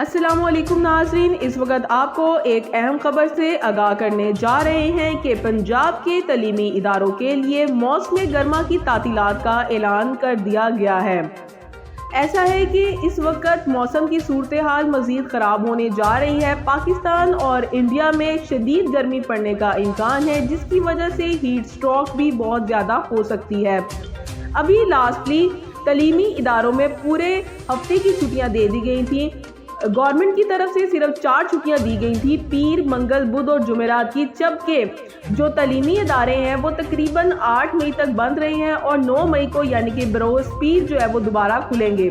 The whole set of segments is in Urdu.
السلام علیکم ناظرین، اس وقت آپ کو ایک اہم خبر سے آگاہ کرنے جا رہے ہیں کہ پنجاب کے تعلیمی اداروں کے لیے موسم گرما کی تعطیلات کا اعلان کر دیا گیا ہے۔ ایسا ہے کہ اس وقت موسم کی صورتحال مزید خراب ہونے جا رہی ہے۔ پاکستان اور انڈیا میں شدید گرمی پڑنے کا امکان ہے، جس کی وجہ سے ہیٹ اسٹروک بھی بہت زیادہ ہو سکتی ہے۔ ابھی لاسٹلی تعلیمی اداروں میں پورے ہفتے کی چھٹیاں دے دی گئی تھیں۔ گورنمنٹ کی طرف سے صرف 4 چھٹیاں دی گئی تھی، پیر، منگل، بدھ اور جمعرات کی، جبکہ جو تعلیمی ادارے ہیں وہ تقریباً 8 مئی تک بند رہے ہیں اور 9 مئی کو یعنی کہ بروز پیر جو ہے وہ دوبارہ کھلیں گے۔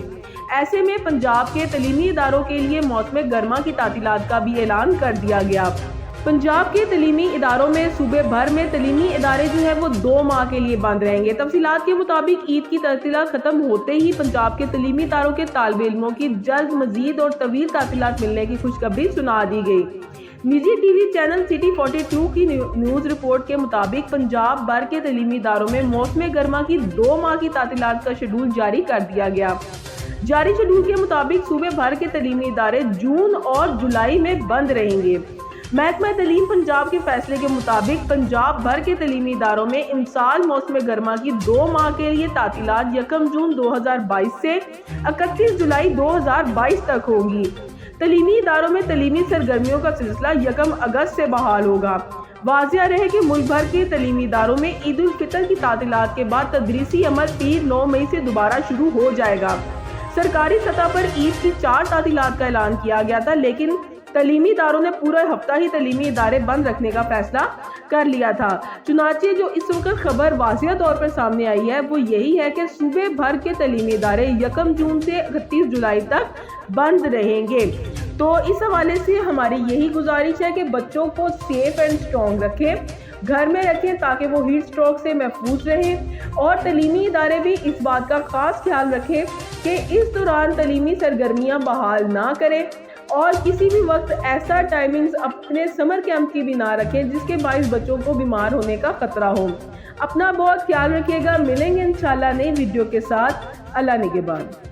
ایسے میں پنجاب کے تعلیمی اداروں کے لیے موسم گرما کی تعطیلات کا بھی اعلان کر دیا گیا۔ پنجاب کے تعلیمی اداروں میں صوبے بھر میں تعلیمی ادارے جو ہیں وہ 2 ماہ کے لیے بند رہیں گے۔ تفصیلات کے مطابق عید کی تعطیلات ختم ہوتے ہی پنجاب کے تعلیمی اداروں کے طالب علموں کی جلد مزید اور طویل تعطیلات ملنے کی خوشخبری سنا دی گئی۔ نجی ٹی وی چینل سٹی 42 کی نیوز رپورٹ کے مطابق پنجاب بھر کے تعلیمی اداروں میں موسم گرما کی 2 ماہ کی تعطیلات کا شیڈول جاری کر دیا گیا۔ جاری شیڈول کے مطابق صوبے بھر کے تعلیمی ادارے جون اور جولائی میں بند رہیں گے۔ محکمہ تعلیم پنجاب کے فیصلے کے مطابق پنجاب بھر کے تعلیمی اداروں میں امسال موسم گرما کی 2 ماہ کے لیے تعطیلات 1 جون 2022 سے 31 جولائی 2022 تک ہوں گی۔ تعلیمی اداروں میں تعلیمی سرگرمیوں کا سلسلہ 1 اگست سے بحال ہوگا۔ واضح رہے کہ ملک بھر کے تعلیمی اداروں میں عید الفطر کی تعطیلات کے بعد تدریسی عمل پیر 9 مئی سے دوبارہ شروع ہو جائے گا۔ سرکاری سطح پر عید کی 4 تعطیلات کا اعلان کیا گیا تھا، لیکن تعلیمی اداروں نے پورا ہفتہ ہی تعلیمی ادارے بند رکھنے کا فیصلہ کر لیا تھا۔ چنانچہ جو اس وقت خبر واضح طور پر سامنے آئی ہے وہ یہی ہے کہ صوبے بھر کے تعلیمی ادارے 1 جون سے 31 جولائی تک بند رہیں گے۔ تو اس حوالے سے ہماری یہی گزارش ہے کہ بچوں کو سیف اینڈ اسٹرانگ رکھیں، گھر میں رکھیں تاکہ وہ ہیٹ اسٹروک سے محفوظ رہیں، اور تعلیمی ادارے بھی اس بات کا خاص خیال رکھیں کہ اس دوران تعلیمی سرگرمیاں بحال نہ کریں اور کسی بھی وقت ایسا ٹائمنگز اپنے سمر کیمپ کی بھی نہ رکھیں جس کے باعث بچوں کو بیمار ہونے کا خطرہ ہو۔ اپنا بہت خیال رکھیے گا۔ ملیں گے انشاءاللہ نئی ویڈیو کے ساتھ۔ اللہ نگہبان۔